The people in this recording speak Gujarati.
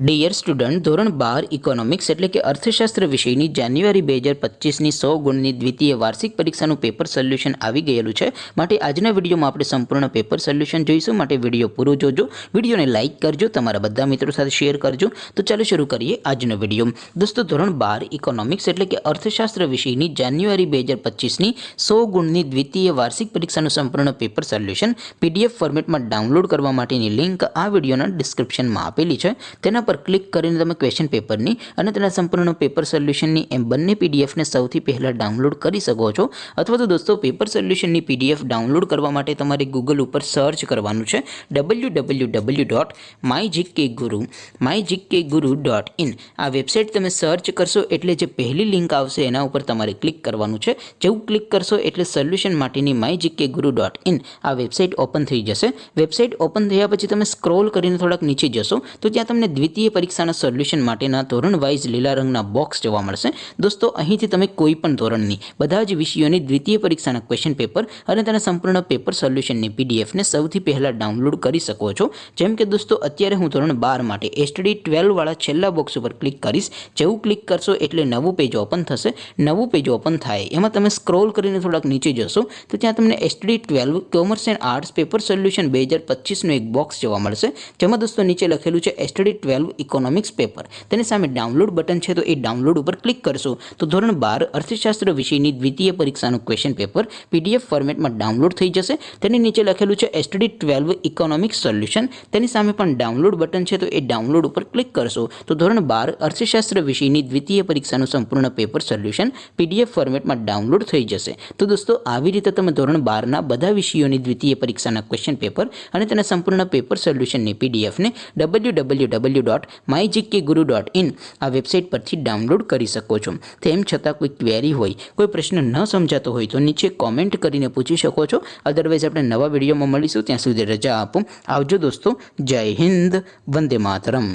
ડિયર સ્ટુડન્ટ, ધોરણ 12 ઇકોનોમિક્સ એટલે કે અર્થશાસ્ત્ર વિષયની જાન્યુઆરી 2025ની 100 ગુણની દ્વિતીય વાર્ષિક પરીક્ષાનું પેપર સોલ્યુશન આવી ગયેલું છે। માટે આજના વિડીયોમાં આપણે સંપૂર્ણ પેપર સોલ્યુશન જોઈશું। માટે વિડીયો પૂરો જોજો, વિડીયોને લાઇક કરજો, તમારા બધા મિત્રો સાથે શેર કરજો। તો ચાલો શરૂ કરીએ આજનો વિડીયો। દોસ્તો, ધોરણ 12 ઇકોનોમિક્સ એટલે કે અર્થશાસ્ત્ર વિષયની જાન્યુઆરી 2025ની 100 ગુણની દ્વિતીય વાર્ષિક પરીક્ષાનું સંપૂર્ણ પેપર સોલ્યુશન PDF ફોર્મેટમાં ડાઉનલોડ કરવા માટેની લિંક આ વિડીયોના ડિસ્ક્રિપ્શનમાં આપેલી છે। તેના પર ક્લિક કરીને તમે ક્વેશ્ચન પેપરની અને તેના સંપૂર્ણ પેપર સોલ્યુશનની એમ બંને પીડીએફને સૌથી પહેલાં ડાઉનલોડ કરી શકો છો। અથવા તો દોસ્તો, પેપર સોલ્યુશનની પીડીએફ ડાઉનલોડ કરવા માટે તમારે ગૂગલ ઉપર સર્ચ કરવાનું છે www.mygkguru.in। આ વેબસાઇટ તમે સર્ચ કરશો એટલે જે પહેલી લિંક આવશે એના ઉપર તમારે ક્લિક કરવાનું છે। જેવું ક્લિક કરશો એટલે સોલ્યુશન માટેની mygkguru.in આ વેબસાઇટ ઓપન થઈ જશે। વેબસાઇટ ઓપન થયા પછી તમે સ્ક્રોલ કરીને થોડાક નીચે જશો તો ત્યાં તમને દ્વિતીય પરીક્ષાના સોલ્યુશન માટેના ધોરણ વાઇઝ લીલા રંગના બોક્સ જોવા મળશે। દોસ્તો, અહીંથી તમે કોઈ પણ ધોરણની બધા જ વિષયોની દ્વિતીય પરીક્ષાના ક્વેશ્ચન પેપર અને તેના સંપૂર્ણ પેપર સોલ્યુશનની પીડીએફને સૌથી પહેલાં ડાઉનલોડ કરી શકો છો। જેમ કે દોસ્તો, અત્યારે હું ધોરણ 12 માટે STD 12 વાળા છેલ્લા બોક્સ ઉપર ક્લિક કરીશ। જેવું ક્લિક કરશો એટલે નવું પેજ ઓપન થશે। નવું પેજ ઓપન થાય એમાં તમે સ્ક્રોલ કરીને થોડાક નીચે જશો તો ત્યાં તમને STD 12 commerce and arts paper solution 2025નું એક બોક્સ જોવા મળશે। જેમાં દોસ્તો નીચે લખેલું છે STD 12 ઇકોનોમિક્સ પેપર। તેની સામે ડાઉનલોડ બટન છે તો એ ડાઉનલોડ ઉપર ક્લિક કરશો તો ધોરણ 12 અર્થશાસ્ત્ર વિષયની દ્વિતીય પરીક્ષાનું ક્વેશ્ચન પેપર PDF ફોર્મેટમાં ડાઉનલોડ થઈ જશે। તેની નીચે લખેલું છે STD 12 ઇકોનોમિક્સ સોલ્યુશન। તેની સામે પણ ડાઉનલોડ બટન છે તો એ ડાઉનલોડ ઉપર ક્લિક કરશો તો ધોરણ 12 અર્થશાસ્ત્ર વિષયની દ્વિતીય પરીક્ષાનું સંપૂર્ણ પેપર સોલ્યુશન PDF ફોર્મેટમાં ડાઉનલોડ થઈ જશે। તો દોસ્તો, આવી રીતે તમે ધોરણ 12ના બધા વિષયોની દ્વિતીય પરીક્ષાના ક્વેશ્ચન પેપર અને તેના સંપૂર્ણ પેપર સોલ્યુશનની પીડીએફને www.mygkguru.in આ વેબસાઇટ પરથી ડાઉનલોડ કરી શકો છો। તેમ છતાં કોઈ ક્વેરી હોય, કોઈ પ્રશ્ન ન સમજાતો હોય તો નીચે કોમેન્ટ કરીને પૂછી શકો છો। અદરવાઇઝ આપણે નવા વિડીયોમાં મળીશું। ત્યાં સુધી રજા આપો। આવજો દોસ્તો। જય હિન્દ, વંદે માતરમ।